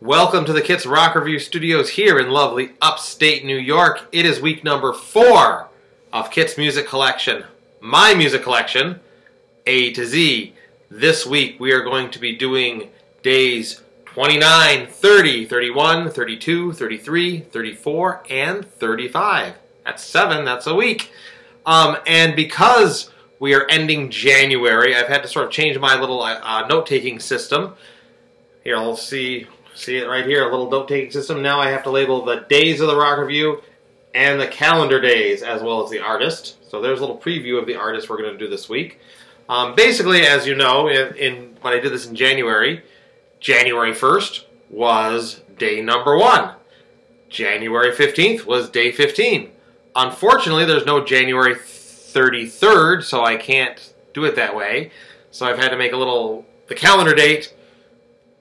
Welcome to the Kits Rock Review Studios here in lovely upstate New York. It is week number 4 of Kit's Music Collection, my music collection, A to Z. This week we are going to be doing days 29, 30, 31, 32, 33, 34, and 35. That's 7, that's a week. And because we are ending January, I've had to sort of change my little note-taking system. Here, we'll see it right here, a little note-taking system. Now I have to label the days of the rock review and the calendar days, as well as the artist. So there's a little preview of the artist we're going to do this week. Basically, as you know, when I did this in January, January 1st was day number 1. January 15th was day 15. Unfortunately, there's no January 33rd, so I can't do it that way. So I've had to make the calendar date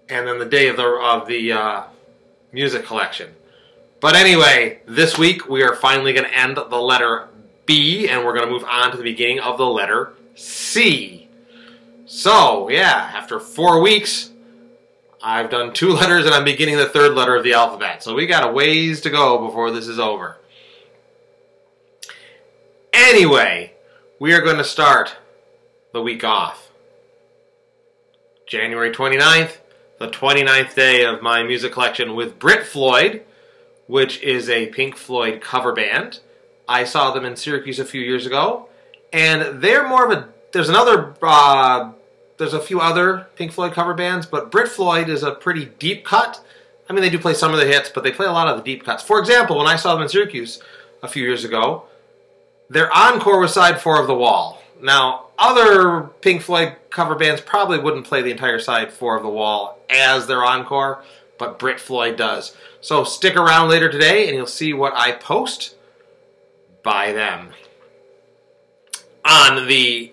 and then the day of the music collection. But anyway, this week we are finally going to end the letter B, and we're going to move on to the beginning of the letter C. So, yeah, after 4 weeks, I've done 2 letters, and I'm beginning the 3rd letter of the alphabet. So we got a ways to go before this is over. Anyway, we are going to start the week off. January 29th, the 29th day of my music collection with Brit Floyd, which is a Pink Floyd cover band. I saw them in Syracuse a few years ago, and they're more of a, there's a few other Pink Floyd cover bands, but Brit Floyd is a pretty deep cut. I mean, they do play some of the hits, but they play a lot of the deep cuts. For example, when I saw them in Syracuse a few years ago, their encore was side 4 of The Wall. Now, other Pink Floyd cover bands probably wouldn't play the entire side 4 of The Wall as their encore, but Brit Floyd does. So stick around later today and you'll see what I post by them. On the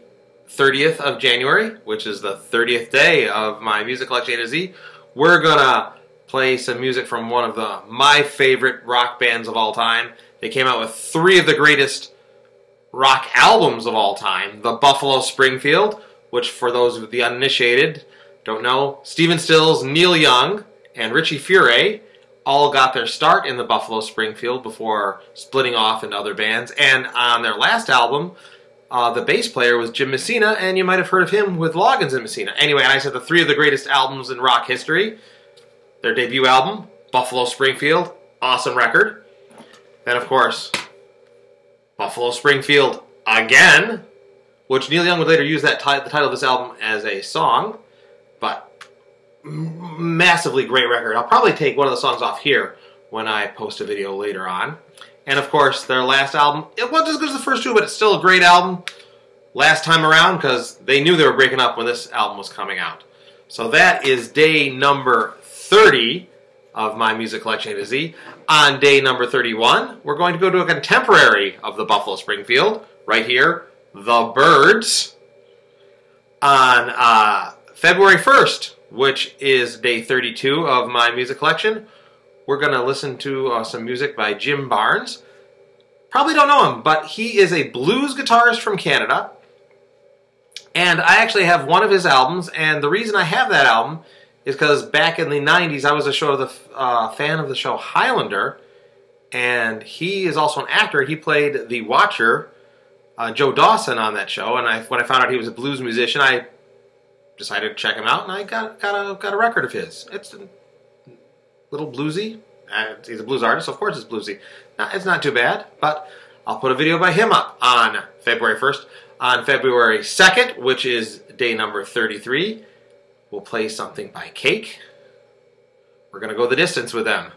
30th of January, which is the 30th day of my music collection A to Z, we're gonna play some music from one of my favorite rock bands of all time. They came out with 3 of the greatest rock albums of all time. The Buffalo Springfield, which for those of the uninitiated don't know, Stephen Stills, Neil Young, and Richie Furay all got their start in the Buffalo Springfield before splitting off into other bands. And on their last album, the bass player was Jim Messina, and you might have heard of him with Loggins and Messina. Anyway, I said the 3 of the greatest albums in rock history. Their debut album, Buffalo Springfield, awesome record. Then, of course, Buffalo Springfield Again, which Neil Young would later use the title of this album as a song, but massively great record. I'll probably take one of the songs off here when I post a video later on. And of course, their last album, it wasn't as good as the first 2, but it's still a great album last time around because they knew they were breaking up when this album was coming out. So that is day number 30 of my music collection A to Z. On day number 31, we're going to go to a contemporary of the Buffalo Springfield, right here, The Byrds. On February 1st, which is day 32 of my music collection, we're going to listen to some music by Jim Barnes. Probably don't know him, but he is a blues guitarist from Canada. And I actually have one of his albums, and the reason I have that album is because back in the 90s, I was a fan of the show Highlander, and he is also an actor. He played the Watcher, Joe Dawson, on that show, and when I found out he was a blues musician, I decided to check him out, and I got a record of his. It's a little bluesy. He's a blues artist, so of course it's bluesy. It's not too bad, but I'll put a video by him up on February 1st. On February 2nd, which is day number 33, we'll play something by Cake. We're going to go the distance with them.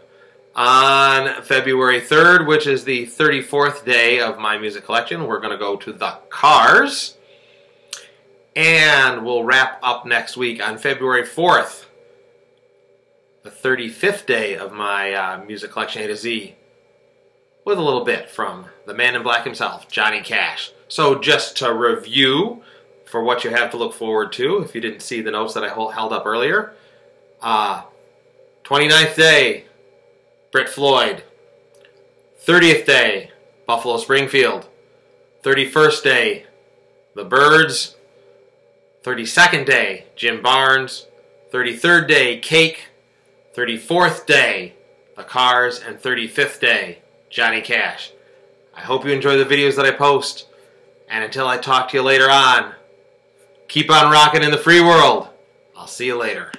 On February 3rd, which is the 34th day of my music collection, we're going to go to The Cars. And we'll wrap up next week on February 4th, the 35th day of my music collection A to Z, with a little bit from the man in black himself, Johnny Cash. So just to review for what you have to look forward to, if you didn't see the notes that I held up earlier, 29th day, Brit Floyd. 30th day, Buffalo Springfield. 31st day, The Byrds. 32nd day, Jim Barnes. 33rd day, Cake. 34th Day, The Cars, and 35th Day, Johnny Cash. I hope you enjoy the videos that I post, and until I talk to you later on, keep on rocking in the free world. I'll see you later.